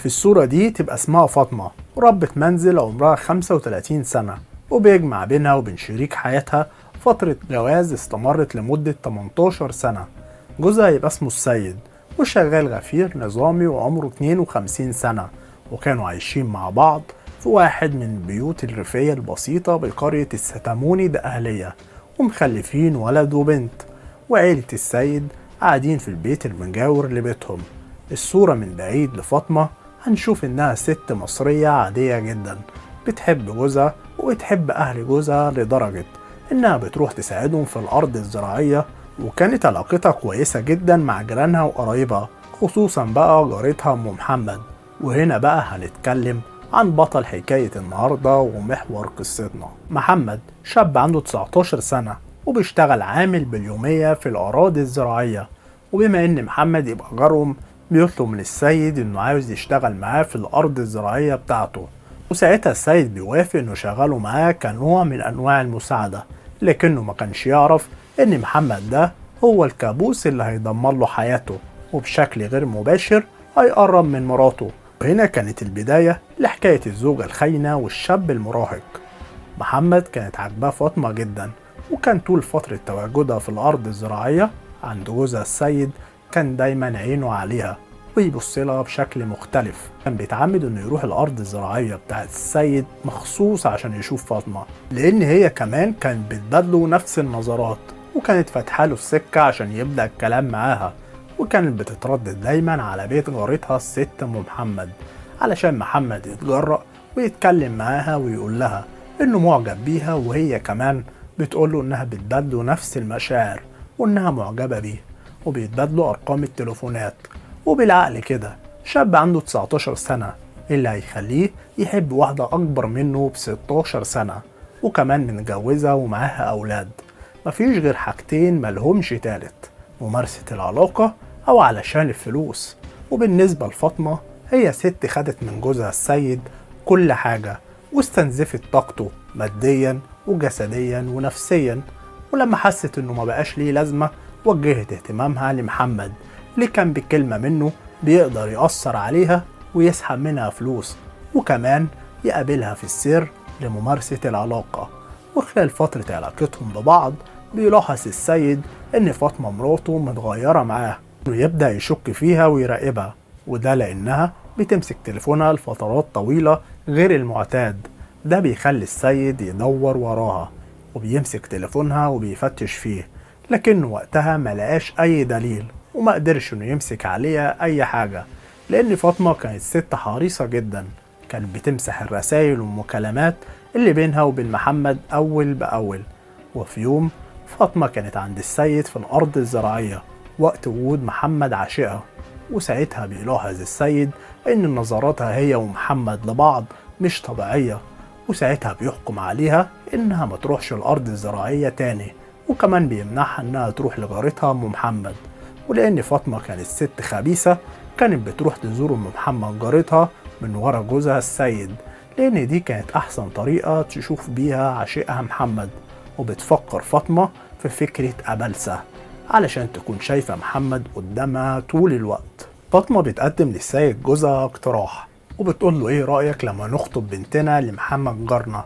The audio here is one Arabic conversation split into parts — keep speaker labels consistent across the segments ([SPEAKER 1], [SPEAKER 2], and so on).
[SPEAKER 1] في الصورة دي تبقى اسمها فاطمة، ربة منزل عمرها 35 سنة، وبيجمع بينها وبين شريك حياتها فترة جواز استمرت لمدة 18 سنة. جوزها يبقى اسمه السيد، وشغال غفير نظامي وعمره 52 سنة، وكانوا عايشين مع بعض في واحد من البيوت الريفية البسيطة بقرية الستاموني ده أهلية، ومخلفين ولد وبنت. وعيلة السيد قاعدين في البيت المجاور لبيتهم. الصورة من بعيد لفاطمة هنشوف إنها ست مصرية عادية جدا، بتحب جوزها وبتحب أهل جوزها لدرجة إنها بتروح تساعدهم في الأرض الزراعية، وكانت علاقتها كويسة جدا مع جيرانها وقرايبها، خصوصا بقى جارتها أم محمد. وهنا بقى هنتكلم عن بطل حكاية النهاردة ومحور قصتنا. محمد شاب عنده 19 سنة، وبيشتغل عامل باليومية في الأراضي الزراعية. وبما إن محمد يبقى جارهم، بيطلب من السيد إنه عاوز يشتغل معاه في الأرض الزراعية بتاعته، وساعتها السيد بيوافق إنه يشغله معاه كنوع من أنواع المساعدة، لكنه ما كانش يعرف إن محمد ده هو الكابوس اللي هيدمر له حياته، وبشكل غير مباشر هيقرب من مراته. وهنا كانت البداية لحكاية الزوجة الخاينة والشاب المراهق. محمد كانت عاجباه فاطمة جدا، وكان طول فترة تواجدها في الأرض الزراعية عند جوزها السيد كان دايما عينه عليها ويبص لها بشكل مختلف. كان بيتعمد انه يروح الارض الزراعيه بتاعت السيد مخصوص عشان يشوف فاطمه، لان هي كمان كانت بتبادله نفس النظرات، وكانت فاتحه له السكه عشان يبدا الكلام معاها. وكانت بتتردد دايما على بيت جارتها الست ام محمد علشان محمد يتجرأ ويتكلم معاها ويقول لها انه معجب بيها، وهي كمان بتقوله انها بتبادله نفس المشاعر وانها معجبه بيه، وبيتبادلوا ارقام التليفونات. وبالعقل كده شاب عنده 19 سنة اللي هيخليه يحب واحدة أكبر منه ب 16 سنة، وكمان متجوزة ومعاها أولاد. مفيش غير حاجتين ملهمش تالت: ممارسة العلاقة أو علشان الفلوس. وبالنسبة لفاطمة، هي ست خدت من جوزها السيد كل حاجة، واستنزفت طاقته ماديا وجسديا ونفسيا. ولما حست إنه ما بقاش ليه لازمة، وجهت اهتمامها لمحمد اللي كان بكلمة منه بيقدر يأثر عليها ويسحب منها فلوس، وكمان يقابلها في السر لممارسة العلاقة. وخلال فترة علاقتهم ببعض بيلاحظ السيد إن فاطمة مراته متغيرة معاه، ويبدأ يشك فيها ويراقبها، وده لأنها بتمسك تليفونها لفترات طويلة غير المعتاد. ده بيخلي السيد يدور وراها، وبيمسك تليفونها وبيفتش فيه، لكنه وقتها ملقاش أي دليل، وما قدرش انه يمسك عليها اي حاجة، لان فاطمة كانت ست حريصة جدا، كانت بتمسح الرسائل والمكالمات اللي بينها وبين محمد اول باول. وفي يوم فاطمة كانت عند السيد في الارض الزراعية وقت وجود محمد عاشقها، وساعتها بيلاحظ السيد ان نظراتها هي ومحمد لبعض مش طبيعية، وساعتها بيحكم عليها انها ما تروحش الارض الزراعية تاني، وكمان بيمنعها انها تروح لجارتها ام محمد. ولأن فاطمة كانت ست خبيثة، كانت بتروح تزور أم محمد جارتها من ورا جوزها السيد، لأن دي كانت أحسن طريقة تشوف بيها عشيقها محمد. وبتفكر فاطمة في فكرة أبلسة علشان تكون شايفة محمد قدامها طول الوقت. فاطمة بتقدم للسيد جوزها اقتراح، وبتقول له إيه رأيك لما نخطب بنتنا لمحمد جارنا؟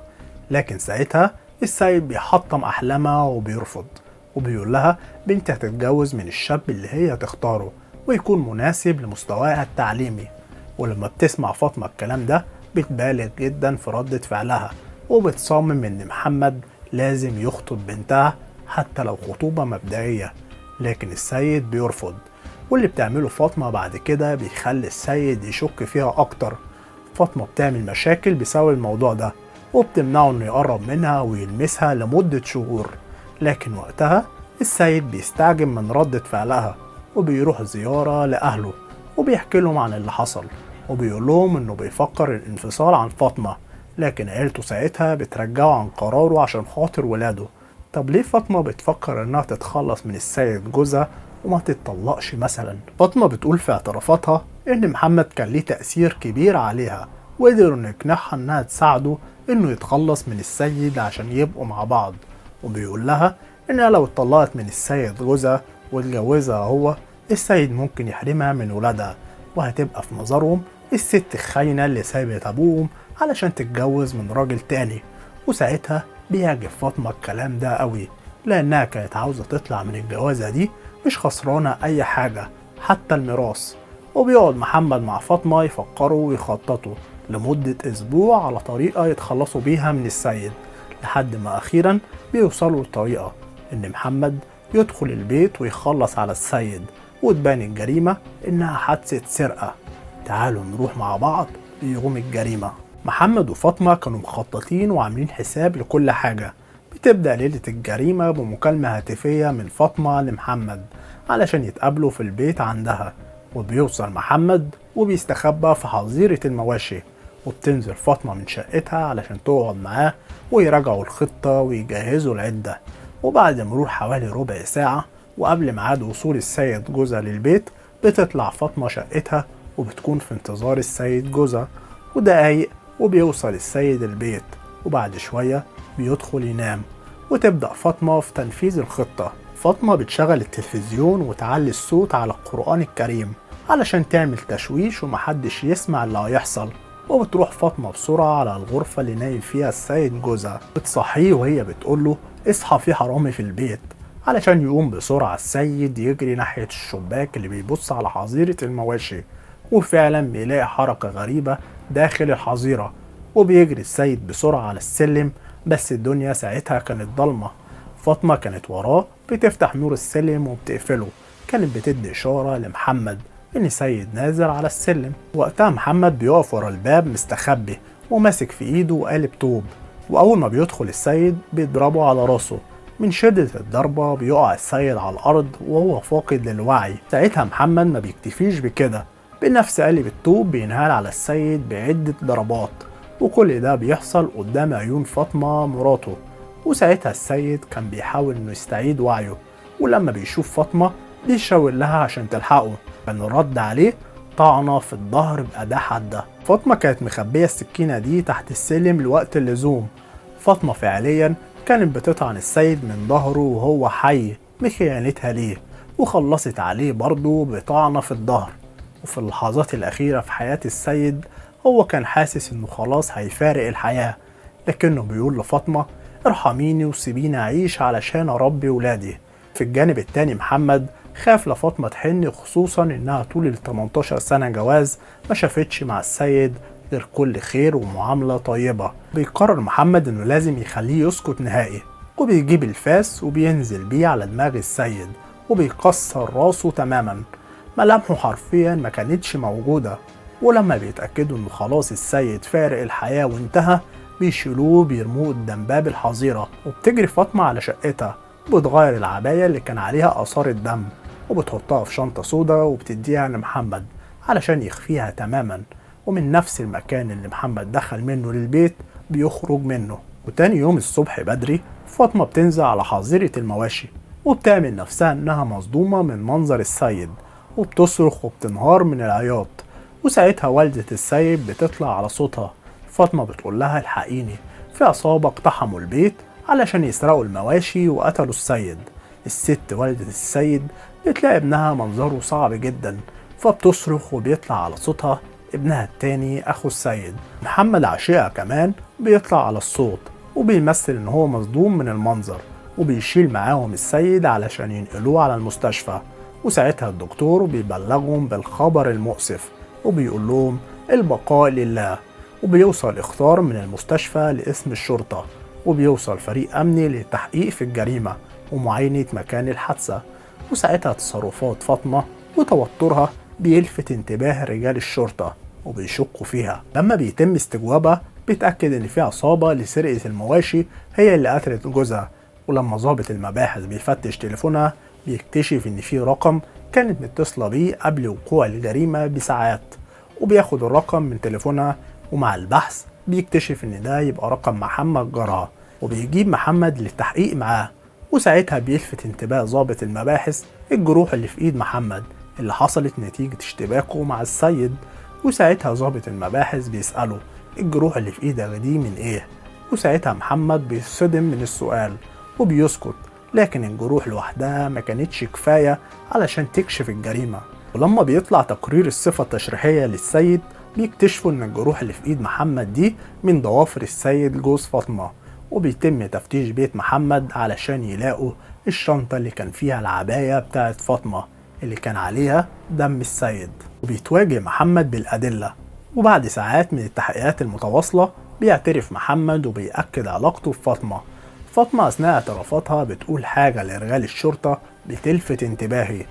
[SPEAKER 1] لكن ساعتها السيد بيحطم أحلامها وبيرفض، وبيقول لها بنتي هتتجوز من الشاب اللي هي تختاره ويكون مناسب لمستواها التعليمي. ولما بتسمع فاطمة الكلام ده بتبالغ جدا في ردة فعلها، وبتصمم ان محمد لازم يخطب بنتها حتى لو خطوبة مبدئية، لكن السيد بيرفض. واللي بتعمله فاطمة بعد كده بيخلي السيد يشك فيها اكتر. فاطمة بتعمل مشاكل بسبب الموضوع ده، وبتمنعه انه يقرب منها ويلمسها لمدة شهور. لكن وقتها السيد بيستعجب من ردة فعلها، وبيروح زيارة لأهله وبيحكي لهم عن اللي حصل، وبيقول لهم انه بيفكر الانفصال عن فاطمة، لكن عيلته ساعتها بترجعه عن قراره عشان خاطر ولاده. طب ليه فاطمة بتفكر انها تتخلص من السيد جوزها وما تتطلقش مثلا؟ فاطمة بتقول في اعترافاتها ان محمد كان ليه تأثير كبير عليها، وقدر انه يقنعها انها تساعده انه يتخلص من السيد عشان يبقوا مع بعض. وبيقول لها انها لو اتطلقت من السيد جوزها واتجوزها هو، السيد ممكن يحرمها من ولادها، وهتبقى في نظرهم الست الخاينة اللي سابت أبوهم علشان تتجوز من راجل تاني. وساعتها بيعجب فاطمة الكلام ده قوي، لأنها كانت عاوزة تطلع من الجوازة دي مش خسرانة أي حاجة حتى الميراث. وبيقعد محمد مع فاطمة يفكروا ويخططوا لمدة أسبوع على طريقة يتخلصوا بيها من السيد، لحد ما أخيرا بيوصلوا لطريقة إن محمد يدخل البيت ويخلص على السيد، وتبان الجريمة إنها حادثة سرقة. تعالوا نروح مع بعض ليوم الجريمة. محمد وفاطمة كانوا مخططين وعاملين حساب لكل حاجة. بتبدأ ليلة الجريمة بمكالمة هاتفية من فاطمة لمحمد علشان يتقابلوا في البيت عندها. وبيوصل محمد وبيستخبى في حظيرة المواشي، وبتنزل فاطمة من شقتها علشان تقعد معاه ويراجعوا الخطة ويجهزوا العدة. وبعد مرور حوالي ربع ساعة وقبل ميعاد وصول السيد جوزها للبيت، بتطلع فاطمة شقتها وبتكون في انتظار السيد جوزها. ودقايق وبيوصل السيد البيت، وبعد شوية بيدخل ينام. وتبدأ فاطمة في تنفيذ الخطة. فاطمة بتشغل التلفزيون وتعلي الصوت على القرآن الكريم علشان تعمل تشويش ومحدش يسمع اللي هيحصل. وبتروح فاطمة بسرعة على الغرفة اللي نايم فيها السيد جوزها، بتصحيه وهي بتقوله اصحى في حرامي في البيت، علشان يقوم بسرعة السيد يجري ناحية الشباك اللي بيبص على حظيرة المواشي. وفعلا بيلاقي حركة غريبة داخل الحظيرة، وبيجري السيد بسرعة على السلم، بس الدنيا ساعتها كانت ضلمة. فاطمة كانت وراه بتفتح نور السلم وبتقفله، كانت بتدي إشارة لمحمد إن سيد نازل على السلم. وقتها محمد بيقف ورا الباب مستخبي وماسك في إيده قالب طوب، وأول ما بيدخل السيد بيضربه على راسه. من شدة الضربة بيقع السيد على الأرض وهو فاقد للوعي. ساعتها محمد ما بيكتفيش بكده، بنفس قالب الطوب بينهال على السيد بعدة ضربات، وكل ده بيحصل قدام عيون فاطمة مراته. وساعتها السيد كان بيحاول انه يستعيد وعيه، ولما بيشوف فاطمة بيشاور لها عشان تلحقه، كان الرد عليه طعنة في الظهر بأداة حادة. فاطمة كانت مخبية السكينة دي تحت السلم لوقت اللزوم. فاطمة فعليا كانت بتطعن السيد من ظهره وهو حي بخيانتها ليه، وخلصت عليه برضه بطعنة في الظهر. وفي اللحظات الأخيرة في حياة السيد هو كان حاسس إنه خلاص هيفارق الحياة، لكنه بيقول لفاطمة ارحميني وسيبيني أعيش علشان أربي ولادي. في الجانب التاني محمد خاف لفاطمة تحن، خصوصا إنها طول ال 18 سنة جواز ما شافتش مع السيد غير كل خير ومعاملة طيبة. بيقرر محمد إنه لازم يخليه يسكت نهائي، وبيجيب الفاس وبينزل بيه على دماغ السيد وبيكسر راسه تماما. ملامحه حرفيا ما كانتش موجودة. ولما بيتأكدوا إنه خلاص السيد فارق الحياة وانتهى، بيشيلوه بيرموه قدام باب الحظيرة. وبتجري فاطمة على شقتها، بتغير العباية اللي كان عليها آثار الدم وبتحطها في شنطة سودا وبتديها لمحمد علشان يخفيها تماما. ومن نفس المكان اللي محمد دخل منه للبيت بيخرج منه. وتاني يوم الصبح بدري فاطمة بتنزل على حظيرة المواشي وبتعمل نفسها إنها مصدومة من منظر السيد، وبتصرخ وبتنهار من العياط. وساعتها والدة السيد بتطلع على صوتها. فاطمة بتقول لها الحقيني، في عصابة اقتحموا البيت علشان يسرقوا المواشي وقتلوا السيد. الست والدة السيد بتلاقي ابنها منظره صعب جدا، فبتصرخ وبيطلع على صوتها ابنها التاني أخو السيد. محمد عشيقة كمان بيطلع على الصوت وبيمثل إن هو مصدوم من المنظر، وبيشيل معاهم السيد علشان ينقلوه على المستشفى. وساعتها الدكتور بيبلغهم بالخبر المؤسف وبيقول لهم البقاء لله. وبيوصل اخطار من المستشفى لاسم الشرطة، وبيوصل فريق أمني للتحقيق في الجريمة ومعاينة مكان الحادثة. وساعتها تصرفات فاطمة وتوترها بيلفت انتباه رجال الشرطة وبيشكوا فيها. لما بيتم استجوابها بيتأكد إن في عصابة لسرقة المواشي هي اللي قتلت جوزها. ولما ضابط المباحث بيفتش تليفونها بيكتشف إن في رقم كانت متصلة بيه قبل وقوع الجريمة بساعات، وبياخد الرقم من تليفونها. ومع البحث بيكتشف إن ده يبقى رقم محمد جارها، وبيجيب محمد للتحقيق معاه. وساعتها بيلفت انتباه ضابط المباحث الجروح اللي في ايد محمد اللي حصلت نتيجة اشتباكه مع السيد. وساعتها ضابط المباحث بيسأله الجروح اللي في ايدك دي من ايه؟ وساعتها محمد بيصدم من السؤال وبيسكت، لكن الجروح لوحدها ما كانتش كفاية علشان تكشف الجريمة. ولما بيطلع تقرير الصفة التشريحية للسيد بيكتشفوا إن الجروح اللي في إيد محمد دي من ضوافر السيد جوز فاطمة، وبيتم تفتيش بيت محمد علشان يلاقوا الشنطة اللي كان فيها العباية بتاعت فاطمة اللي كان عليها دم السيد. وبيتواجه محمد بالأدلة، وبعد ساعات من التحقيقات المتواصلة بيعترف محمد وبيأكد علاقته بفاطمة. فاطمة أثناء اعترافاتها بتقول حاجة لرجال الشرطة بتلفت انتباهي.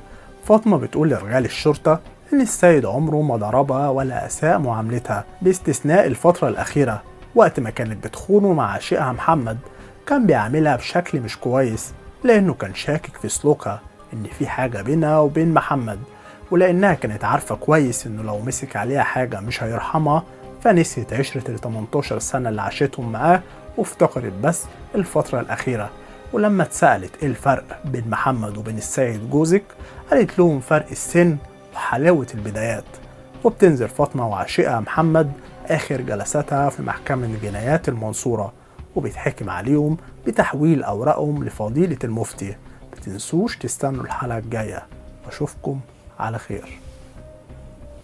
[SPEAKER 1] فاطمة بتقول لرجال الشرطة إن السيد عمره ما ضربها ولا أساء معاملتها، باستثناء الفترة الأخيرة وقت ما كانت بتخونه مع عشيقها محمد. كان بيعاملها بشكل مش كويس لأنه كان شاكك في سلوكها إن في حاجة بينها وبين محمد، ولأنها كانت عارفة كويس إنه لو مسك عليها حاجة مش هيرحمها، فنسيت عشرة ال 18 سنة اللي عاشتهم معاه وافتكرت بس الفترة الأخيرة. ولما اتسألت إيه الفرق بين محمد وبين السيد جوزك، قالت لهم فرق السن وحلاوة البدايات. وبتنزل فاطمة وعشيقها محمد آخر جلساتها في محكمة جنايات المنصورة، وبيتحكم عليهم بتحويل أوراقهم لفضيلة المفتي. متنسوش تستنوا الحلقة الجاية، وأشوفكم على خير.